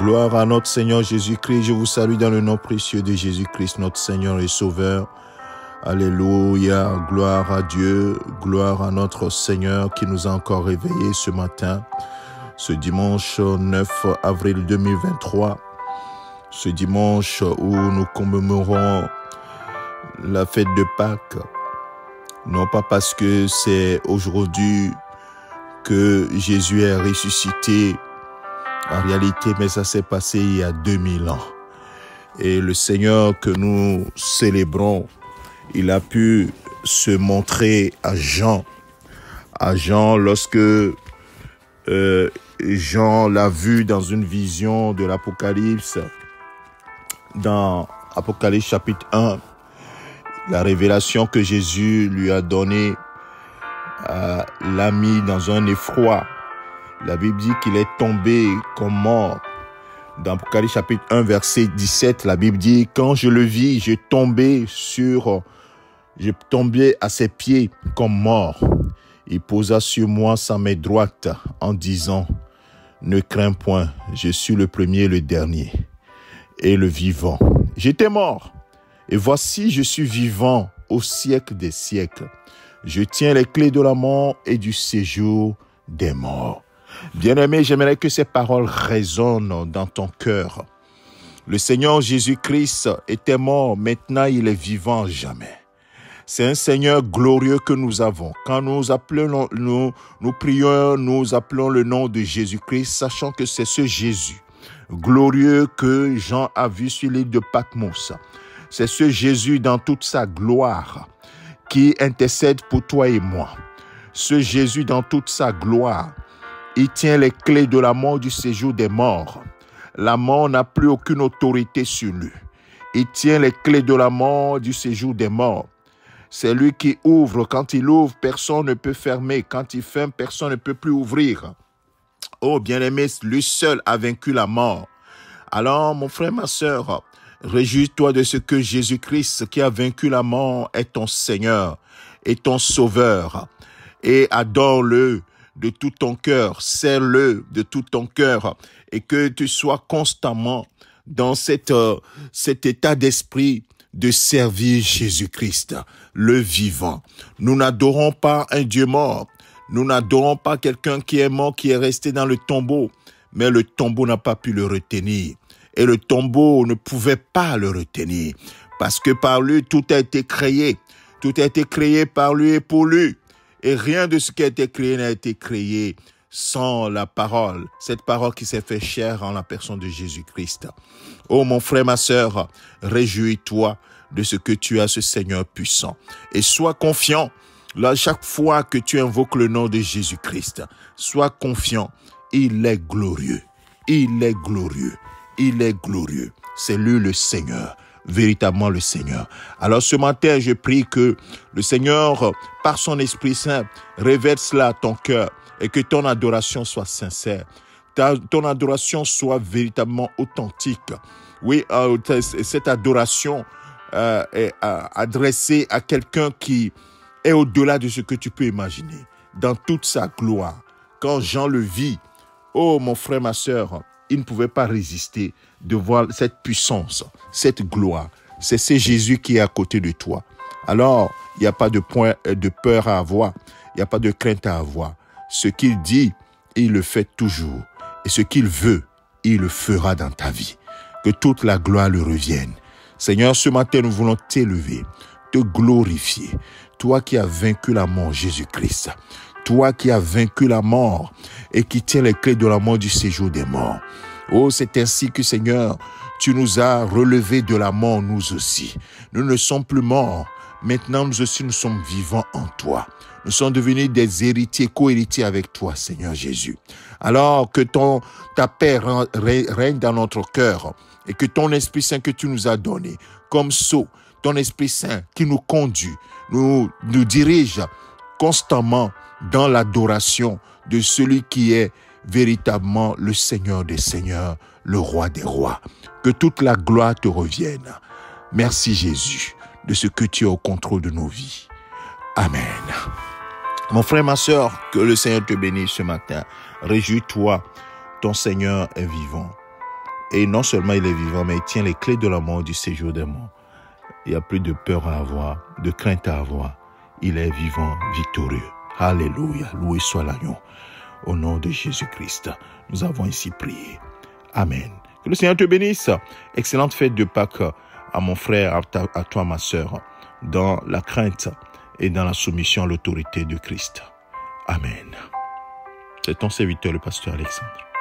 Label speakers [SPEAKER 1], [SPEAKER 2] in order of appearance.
[SPEAKER 1] Gloire à notre Seigneur Jésus-Christ. Je vous salue dans le nom précieux de Jésus-Christ, notre Seigneur et Sauveur. Alléluia. Gloire à Dieu. Gloire à notre Seigneur qui nous a encore réveillés ce matin. Ce dimanche 9 avril 2023. Ce dimanche où nous commémorons la fête de Pâques. Non pas parce que c'est aujourd'hui que Jésus est ressuscité en réalité, mais ça s'est passé il y a 2000 ans. Et le Seigneur que nous célébrons, il a pu se montrer à Jean. À Jean, lorsque Jean l'a vu dans une vision de l'Apocalypse, dans Apocalypse chapitre 1, la révélation que Jésus lui a donnée l'a mis dans un effroi. La Bible dit qu'il est tombé comme mort. Dans Apocalypse chapitre 1, verset 17, la Bible dit, quand je le vis, je tombais à ses pieds comme mort. Il posa sur moi sa main droite en disant, ne crains point, je suis le premier, le dernier et le vivant. J'étais mort et voici je suis vivant au siècle des siècles. Je tiens les clés de la mort et du séjour des morts. Bien-aimé, j'aimerais que ces paroles résonnent dans ton cœur. Le Seigneur Jésus-Christ était mort, maintenant il est vivant jamais. C'est un Seigneur glorieux que nous avons. Quand nous appelons, nous prions, nous appelons le nom de Jésus-Christ, sachant que c'est ce Jésus glorieux que Jean a vu sur l'île de Patmos. C'est ce Jésus dans toute sa gloire qui intercède pour toi et moi. Ce Jésus dans toute sa gloire, il tient les clés de la mort, du séjour des morts. La mort n'a plus aucune autorité sur lui. Il tient les clés de la mort, du séjour des morts. C'est lui qui ouvre. Quand il ouvre, personne ne peut fermer. Quand il ferme, personne ne peut plus ouvrir. Oh, bien-aimé, lui seul a vaincu la mort. Alors, mon frère, ma sœur, réjouis-toi de ce que Jésus-Christ, qui a vaincu la mort, est ton Seigneur et ton Sauveur. Et adore-le de tout ton cœur, serre-le de tout ton cœur et que tu sois constamment dans cet état d'esprit de servir Jésus-Christ, le vivant. Nous n'adorons pas un Dieu mort, nous n'adorons pas quelqu'un qui est mort, qui est resté dans le tombeau, mais le tombeau n'a pas pu le retenir. Et le tombeau ne pouvait pas le retenir parce que par lui, tout a été créé. Tout a été créé par lui et pour lui. Et rien de ce qui a été créé n'a été créé sans la parole. Cette parole qui s'est fait chair en la personne de Jésus-Christ. Oh mon frère, ma sœur, réjouis-toi de ce que tu as, ce Seigneur puissant. Et sois confiant. Là, chaque fois que tu invoques le nom de Jésus-Christ, sois confiant. Il est glorieux. Il est glorieux. Il est glorieux. C'est lui le Seigneur. Véritablement le Seigneur. Alors ce matin, je prie que le Seigneur, par son Esprit Saint, révèle cela à ton cœur et que ton adoration soit sincère. Ton adoration soit véritablement authentique. Oui, cette adoration est adressée à quelqu'un qui est au-delà de ce que tu peux imaginer, dans toute sa gloire. Quand Jean le vit, oh mon frère, ma sœur, il ne pouvait pas résister de voir cette puissance, cette gloire. C'est Jésus qui est à côté de toi. Alors, il n'y a pas de peur à avoir. Il n'y a pas de crainte à avoir. Ce qu'il dit, il le fait toujours. Et ce qu'il veut, il le fera dans ta vie. Que toute la gloire lui revienne. Seigneur, ce matin, nous voulons t'élever, te glorifier. Toi qui as vaincu la mort, Jésus-Christ. Toi qui as vaincu la mort et qui tiens les clés de la mort, du séjour des morts. Oh, c'est ainsi que, Seigneur, tu nous as relevés de la mort, nous aussi. Nous ne sommes plus morts. Maintenant, nous aussi, nous sommes vivants en toi. Nous sommes devenus des héritiers, co-héritiers avec toi, Seigneur Jésus. Alors que ta paix règne dans notre cœur et que ton Esprit Saint que tu nous as donné comme sceau, ton Esprit Saint qui nous conduit, nous dirige constamment dans l'adoration de celui qui est véritablement le Seigneur des Seigneurs, le Roi des Rois. Que toute la gloire te revienne. Merci Jésus de ce que tu es au contrôle de nos vies. Amen. Mon frère, ma sœur, que le Seigneur te bénisse ce matin. Réjouis-toi, ton Seigneur est vivant. Et non seulement il est vivant, mais il tient les clés de la mort, du séjour des morts. Il n'y a plus de peur à avoir, de crainte à avoir. Il est vivant, victorieux. Alléluia, loué soit l'agneau. Au nom de Jésus-Christ, nous avons ici prié. Amen. Que le Seigneur te bénisse. Excellente fête de Pâques à mon frère, à toi ma sœur, dans la crainte et dans la soumission à l'autorité de Christ. Amen. C'est ton serviteur, le pasteur Alexandre.